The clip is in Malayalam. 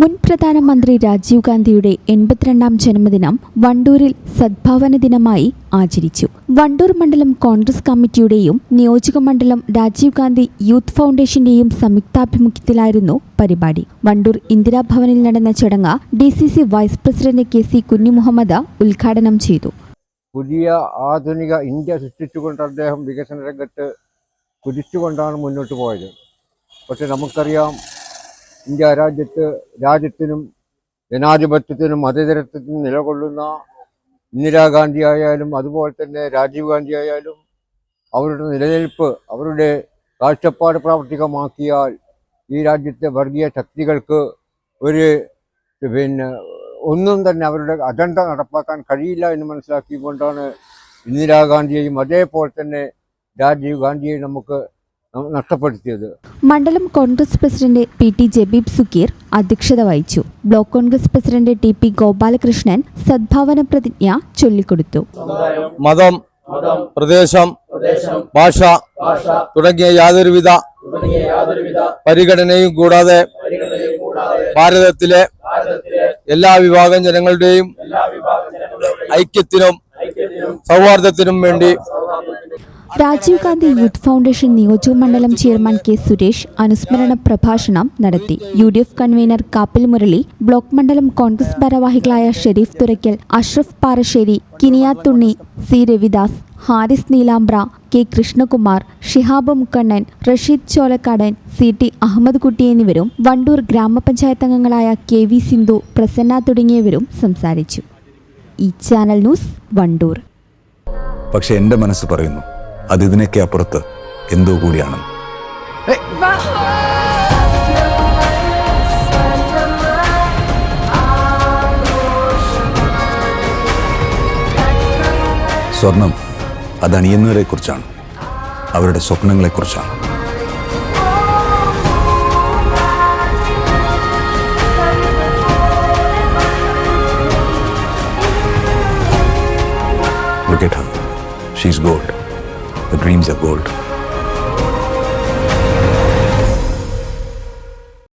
മുൻ പ്രധാനമന്ത്രി രാജീവ് ഗാന്ധിയുടെ 82ാം ജന്മദിനം വണ്ടൂരിൽ സദ്ഭാവന ദിനമായി ആചരിച്ചു. വണ്ടൂർ മണ്ഡലം കോൺഗ്രസ് കമ്മിറ്റിയുടെയും നിയോജക മണ്ഡലം രാജീവ് ഗാന്ധി യൂത്ത് ഫൗണ്ടേഷന്റെയും സംയുക്താഭിമുഖ്യത്തിലായിരുന്നു പരിപാടി. വണ്ടൂർ ഇന്ദിരാഭവനിൽ നടന്ന ചടങ്ങ് DCC vice president KC Kunhimuhammed ഉദ്ഘാടനം ചെയ്തു. പുതിയ ആധുനിക ഇന്ത്യ സൃഷ്ടിച്ചുകൊണ്ട് അദ്ദേഹം വികസന രംഗത്ത് കുതിച്ചുകൊണ്ടാണ് മുന്നോട്ട് പോയത്. പക്ഷെ നമുക്കറിയാം, ഇന്ത്യ രാജ്യത്തിനും ജനാധിപത്യത്തിനും മതേതരത്വത്തിനും നിലകൊള്ളുന്ന ഇന്ദിരാഗാന്ധി ആയാലും അതുപോലെ തന്നെ രാജീവ് ഗാന്ധി ആയാലും അവരുടെ നിലനിൽപ്പ്, അവരുടെ കാഴ്ചപ്പാട് പ്രാവർത്തികമാക്കിയാൽ ഈ രാജ്യത്തെ വർഗീയ ശക്തികൾക്ക് ഒന്നും തന്നെ അവരുടെ അജണ്ട നടപ്പാക്കാൻ കഴിയില്ല എന്ന് മനസ്സിലാക്കിക്കൊണ്ടാണ് ഇന്ദിരാഗാന്ധിയെയും അതേപോലെ തന്നെ രാജീവ് ഗാന്ധിയെയും നമുക്ക് നഷ്ടപ്പെടുത്തിയത്. മണ്ഡലം കോൺഗ്രസ് പ്രസിഡന്റ് PT ജബീബ് സുക്കീർ അധ്യക്ഷത വഹിച്ചു. Block Congress president TP Gopalakrishnan സദ്ഭാവന പ്രതിജ്ഞ ചൊല്ലിക്കൊടുത്തു. മതം, പ്രദേശം, ഭാഷ തുടങ്ങിയ യാതൊരുവിധ പരിഗണനയും കൂടാതെ ഭാരതത്തിലെ എല്ലാ വിഭാഗം ജനങ്ങളുടെയും ഐക്യത്തിനും സൗഹാർദ്ദത്തിനും വേണ്ടി രാജീവ് ഗാന്ധി യൂത്ത് ഫൗണ്ടേഷൻ നിയോജക മണ്ഡലം ചെയർമാൻ K സുരേഷ് അനുസ്മരണ പ്രഭാഷണം നടത്തി. UDF convener Kappil Murali, block മണ്ഡലം കോൺഗ്രസ് ഭാരവാഹികളായ Sharif തുറയ്ക്കൽ, Ashraf Parassery, കിനിയാത്തുണ്ണി, C Ravidas, Haris Neelambra, K Krishnakumar, Shihab Mukkannan, Rasheed ചോലക്കാടൻ, CT Ahmed കുട്ടി എന്നിവരും വണ്ടൂർ ഗ്രാമപഞ്ചായത്ത് അംഗങ്ങളായ KV സിന്ധു, പ്രസന്ന തുടങ്ങിയവരും സംസാരിച്ചു. ഈ ചാനൽ ന്യൂസ് വണ്ടൂർ. പക്ഷെ എൻ്റെ മനസ്സ് പറയുന്നു അതിനൊക്കെ അപ്പുറത്ത് എന്തോ കൂടിയാണ്. സ്വർണം അത് അണിയുന്നവരെ കുറിച്ചാണ്, അവരുടെ സ്വപ്നങ്ങളെ കുറിച്ചാണ്. Look at her. She's gold. The dreams are gold.